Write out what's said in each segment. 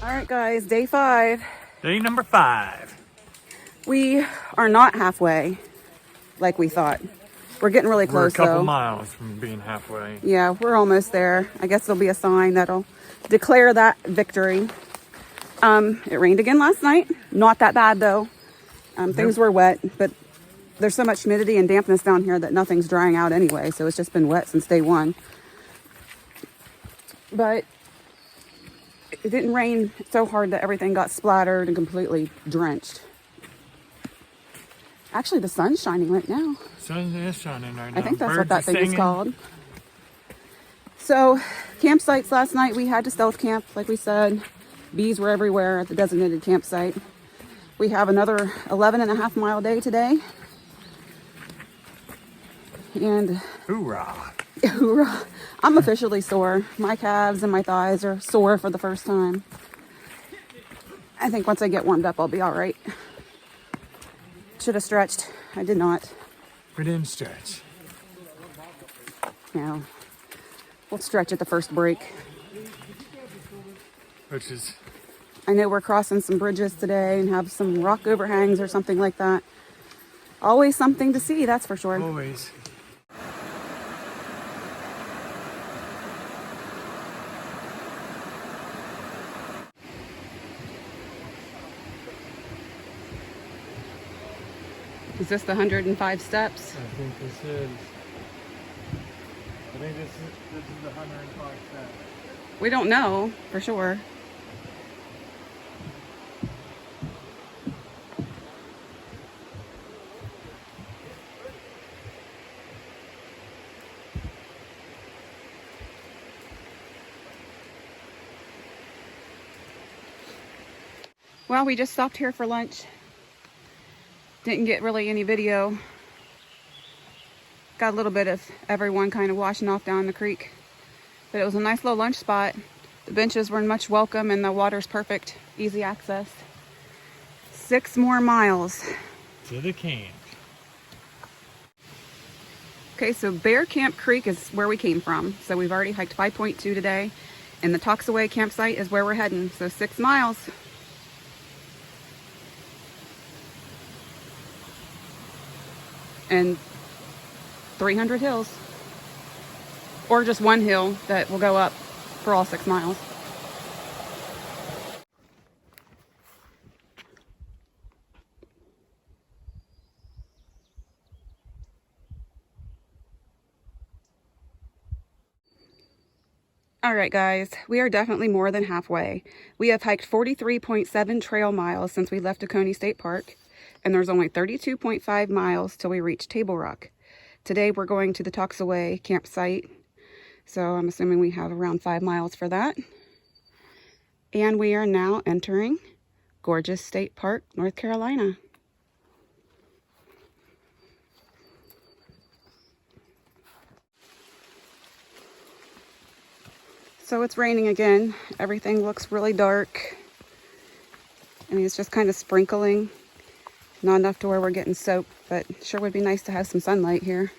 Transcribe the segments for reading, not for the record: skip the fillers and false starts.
All right, guys, day 5. Day number 5. We are not halfway like we thought. We're getting really close, We're a couple though. miles from being halfway. Yeah, we're almost there. I guess there'll be a sign that'll declare that victory. It rained again last night. Not that bad, though. Things were wet, but there's so much humidity and dampness down here that nothing's drying out anyway, so it's just been wet since day 1. But it didn't rain so hard that everything got splattered and completely drenched. Actually, the sun's shining right now. Sun is shining right now. I think that's Birds what that are thing is singing. called. So, campsites last night, we had to stealth camp, like we said. Bees were everywhere at the designated campsite. We have another 11.5-mile day today. And Hoorah. hoorah, I'm officially sore. My calves and my thighs are sore for the first time. I think once I get warmed up, I'll be all right. Should have stretched. I did not. We didn't stretch. No. We'll stretch at the first break. Which is... I know we're crossing some bridges today and have some rock overhangs or something like that. Always something to see, that's for sure. always. Is this the 105 steps? I think this is... I think this is the 105 steps. We don't know for sure. Well, we just stopped here for lunch. Didn't get really any video. Got a little bit of everyone kind of washing off down the creek. But it was a nice little lunch spot. The benches were much welcome and the water's perfect. Easy access. 6 more miles. To the camp. Okay, so Bear Camp Creek is where we came from. So we've already hiked 5.2 today. And the Toxaway campsite is where we're heading. So 6 miles. And 300 hills. Or just one hill that will go up for all 6 miles. All right, guys, we are definitely more than halfway. We have hiked 43.7 trail miles since we left Oconee State Park, and there's only 32.5 miles till we reach Table Rock. Today we're going to the Toxaway campsite, so I'm assuming we have around 5 miles for that. And we are now entering gorgeous State Park, North Carolina. So it's raining again. Everything looks really dark. I mean, it's just kind of sprinkling. Not enough to where we're getting soaked, but sure would be nice to have some sunlight here.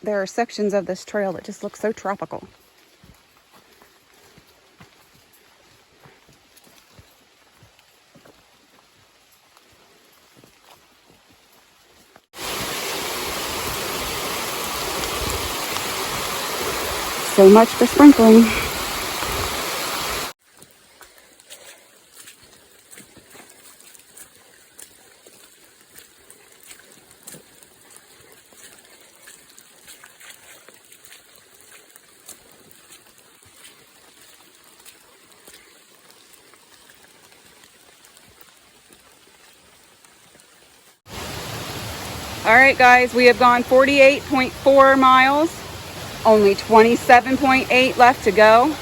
There are sections of this trail that just look so tropical. So much for sprinkling. All right, guys, we have gone 48.4 miles. Only 27.8 left to go.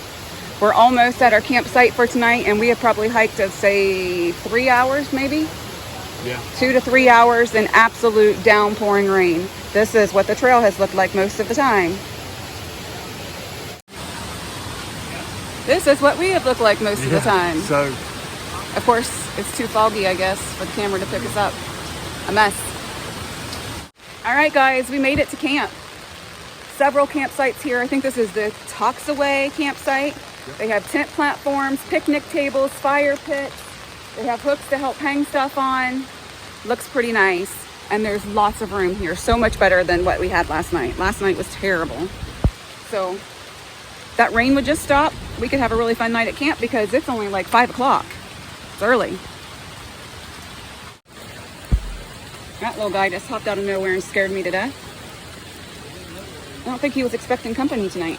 We're almost at our campsite for tonight, and we have probably hiked, I'd say, 3 hours maybe? Yeah. 2 to 3 hours in absolute downpouring rain. This is what the trail has looked like most of the time. This is what we have looked like most of the time. So, of course, it's too foggy, I guess, for the camera to pick us up. A mess. All right, guys, we made it to camp. several campsites here. I think this is the Toxaway campsite. Yep. They have tent platforms, picnic tables, fire pits. They have hooks to help hang stuff on. Looks pretty nice. And there's lots of room here. So much better than what we had last night. Last night was terrible. So that rain would just stop. We could have a really fun night at camp because it's only like 5 o'clock. It's early. That little guy just hopped out of nowhere and scared me to death. I don't think he was expecting company tonight.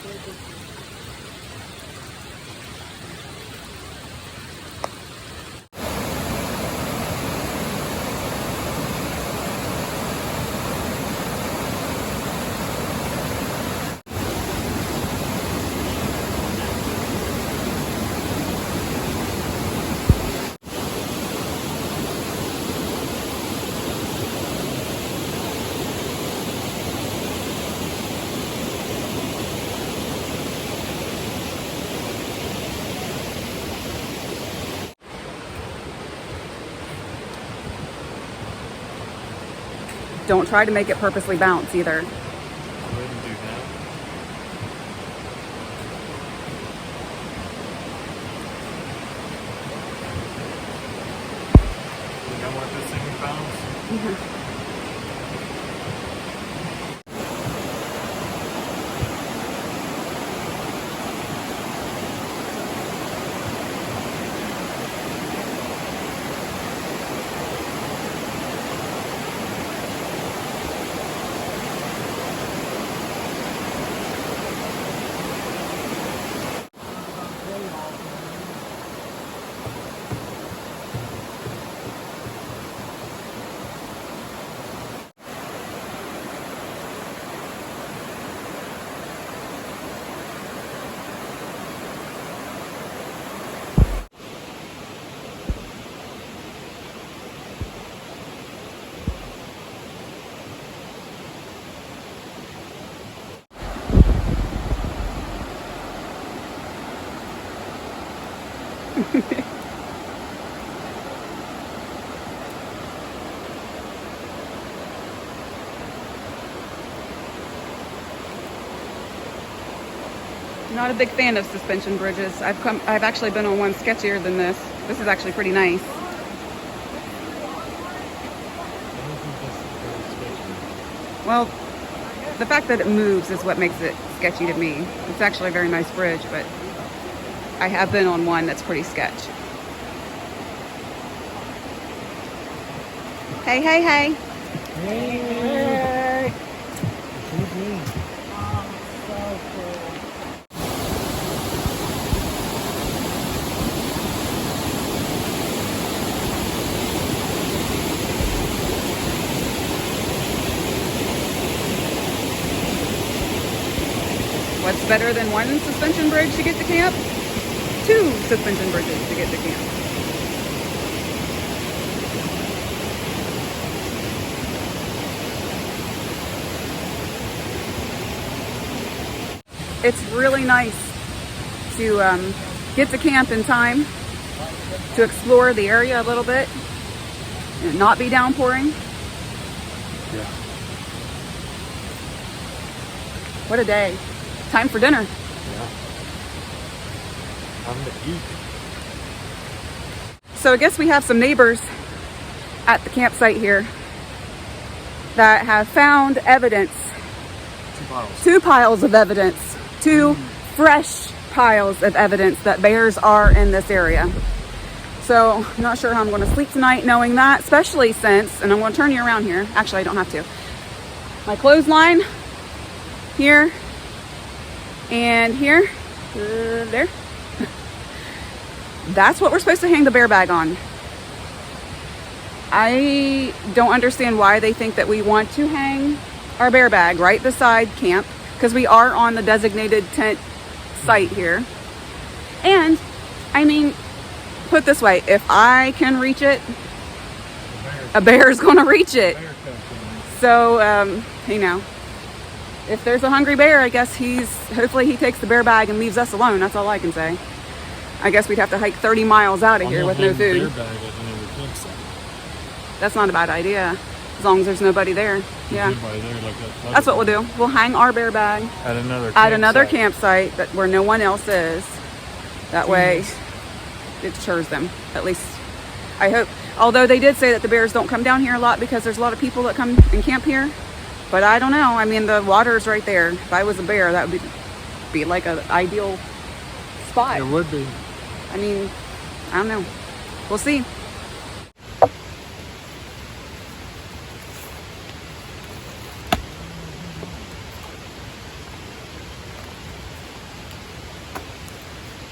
Don't try to make it purposely bounce either. Wouldn't do that. You don't want this thing to bounce? Not a big fan of suspension bridges. I've actually been on one sketchier than this. This is actually pretty nice. I don't think that's very sketchy. Well, the fact that it moves is what makes it sketchy to me. It's actually a very nice bridge, but I have been on one that's pretty sketch. Hey, hey, hey. Hey! What's better than one suspension bridge to get to camp? 2 suspension bridges to get to camp. It's really nice to get to camp in time, to explore the area a little bit, and not be downpouring. Yeah. What a day. Time for dinner. Yeah. Time to eat. So I guess we have some neighbors at the campsite here that have found evidence. 2 bottles. 2 piles of evidence. 2 fresh piles of evidence that bears are in this area. So I'm not sure how I'm going to sleep tonight knowing that, especially since, and I'm going to turn you around here. Actually, I don't have to. My clothesline here and here, there. That's what we're supposed to hang the bear bag on. I don't understand why they think that we want to hang our bear bag right beside camp, because we are on the designated tent site here. And I mean, put it this way, if I can reach it, a bear's gonna reach it. So, you know, if there's a hungry bear, I guess hopefully he takes the bear bag and leaves us alone. That's all I can say. I guess we'd have to hike 30 miles out of here with no food. Bear bag at another campsite. That's not a bad idea. As long as there's nobody there. Yeah. Nobody there like that. That's what we'll do. We'll hang our bear bag At another campsite where no one else is. That way it deters them. At least I hope. Although they did say that the bears don't come down here a lot because there's a lot of people that come and camp here. But I don't know. I mean, the water's right there. If I was a bear, that would be like an ideal spot. It would be. I mean, I don't know. We'll see.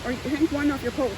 Or hang one off your poles.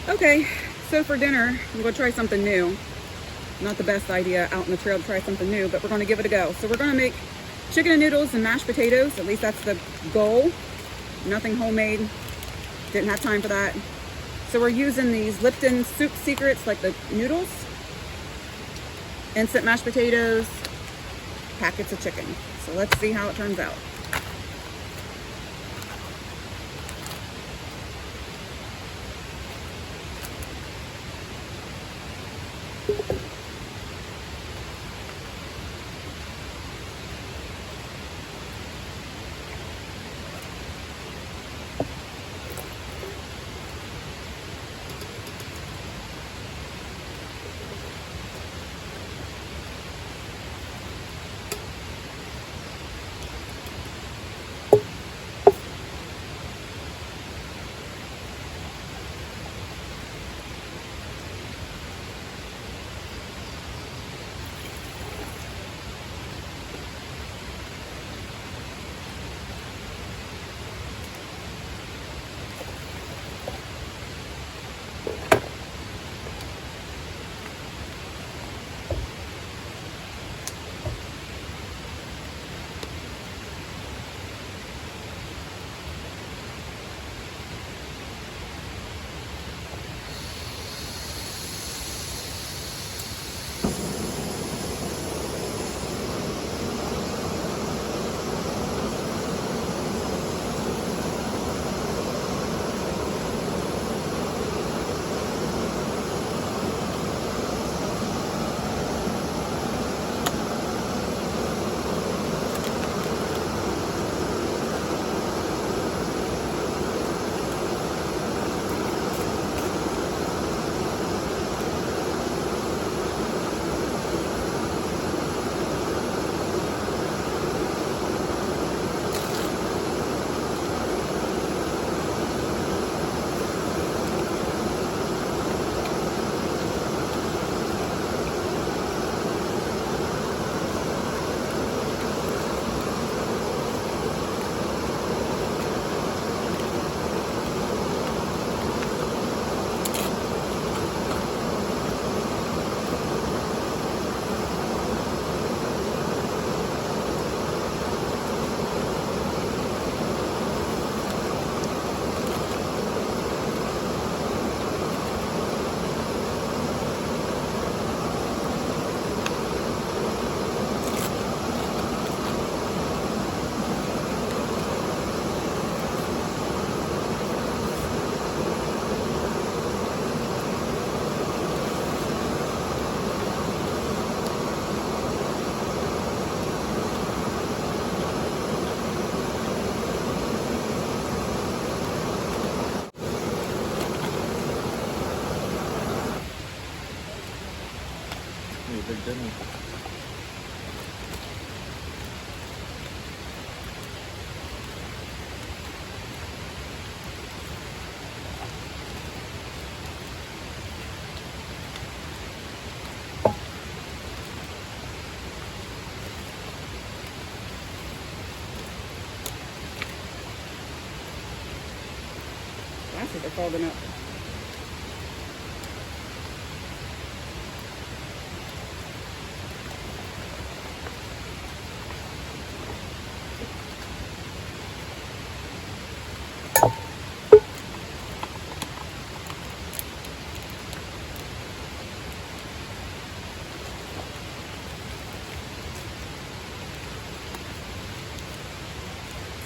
Okay, so for dinner, I'm going to try something new. Not the best idea out in the trail to try something new, but we're going to give it a go. So we're going to make chicken and noodles and mashed potatoes. At least that's the goal. Nothing homemade. Didn't have time for that. So we're using these Lipton Soup Secrets, like the noodles, instant mashed potatoes, packets of chicken. So let's see how it turns out. big dinner. Glasses are folding up.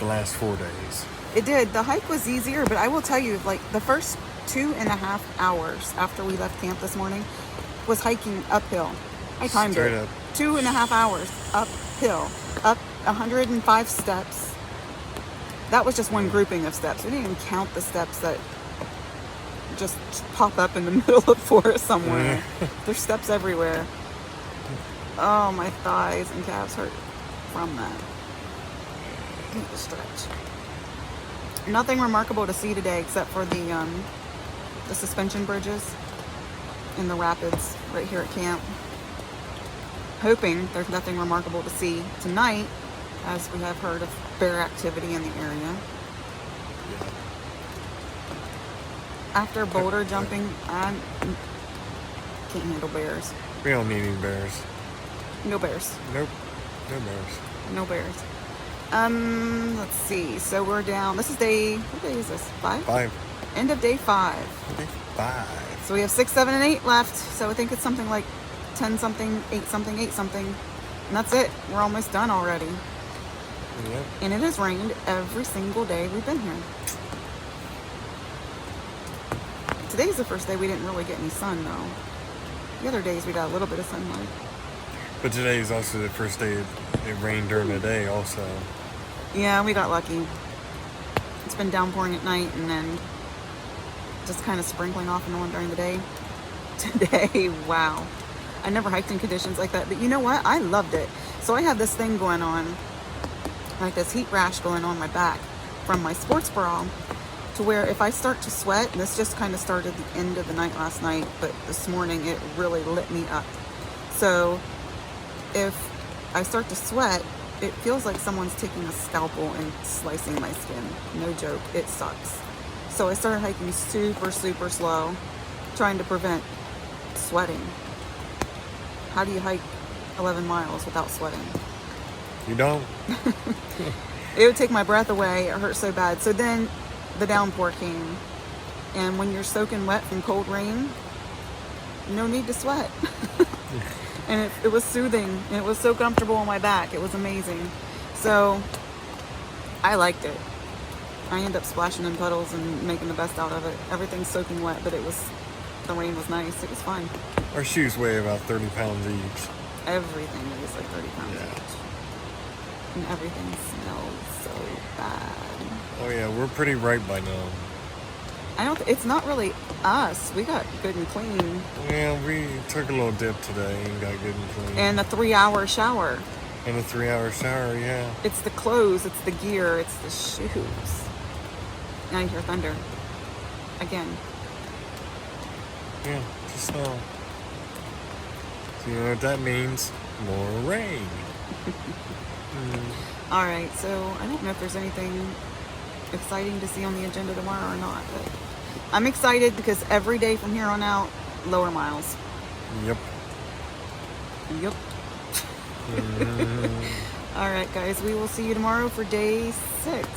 the last 4 days. It did. The hike was easier, but I will tell you, like, the first 2.5 hours after we left camp this morning was hiking uphill. I timed Straight it. up. 2.5 hours uphill, up 105 steps. That was just one grouping of steps. We didn't even count the steps that just pop up in the middle of forest somewhere. There's steps everywhere. Oh, my thighs and calves hurt from that. I need to stretch. Nothing remarkable to see today except for the suspension bridges and the rapids right here at camp. Hoping there's nothing remarkable to see tonight, as we have heard of bear activity in the area. After boulder jumping, I can't handle bears. We don't need any bears. No bears. Nope. No bears. No bears. Let's see. So we're down. This is what day is this? 5? 5. End of day 5. Day 5. So we have 6, 7, and 8 left. So I think it's something like 10 something, 8 something, 8 something. And that's it. We're almost done already. Yep. And it has rained every single day we've been here. Today's the first day we didn't really get any sun, though. The other days we got a little bit of sunlight. But today is also the first day it rained during the day also. Yeah, we got lucky. It's been downpouring at night and then just kind of sprinkling off and on during the day. Today, wow. I never hiked in conditions like that, but you know what? I loved it. So I have this thing going on, like this heat rash going on my back from my sports bra, to where if I start to sweat, and this just kind of started the end of the night last night, but this morning it really lit me up. So if I start to sweat, it feels like someone's taking a scalpel and slicing my skin. No joke, it sucks. So I started hiking super, super slow, trying to prevent sweating. How do you hike 11 miles without sweating? You don't? It would take my breath away. It hurt so bad. So then the downpour came. And when you're soaking wet from cold rain, no need to sweat. And it was soothing. And it was so comfortable on my back. It was amazing. So I liked it. I ended up splashing in puddles and making the best out of it. Everything's soaking wet, but the rain was nice. It was fun. Our shoes weigh about 30 pounds each. Everything weighs like 30 pounds Yeah. each. And everything smells so bad. Oh yeah, we're pretty ripe by now. It's not really us. We got good and clean. Yeah, we took a little dip today and got good and clean. And a 3-hour shower. And a 3-hour shower, yeah. It's the clothes, it's the gear, it's the shoes. Now you hear thunder. Again. Yeah, just snow. So you know what that means? More rain. Alright, so I don't know if there's anything exciting to see on the agenda tomorrow or not, but I'm excited because every day from here on out, lower miles. Yep. Yep. Alright guys, we will see you tomorrow for day 6.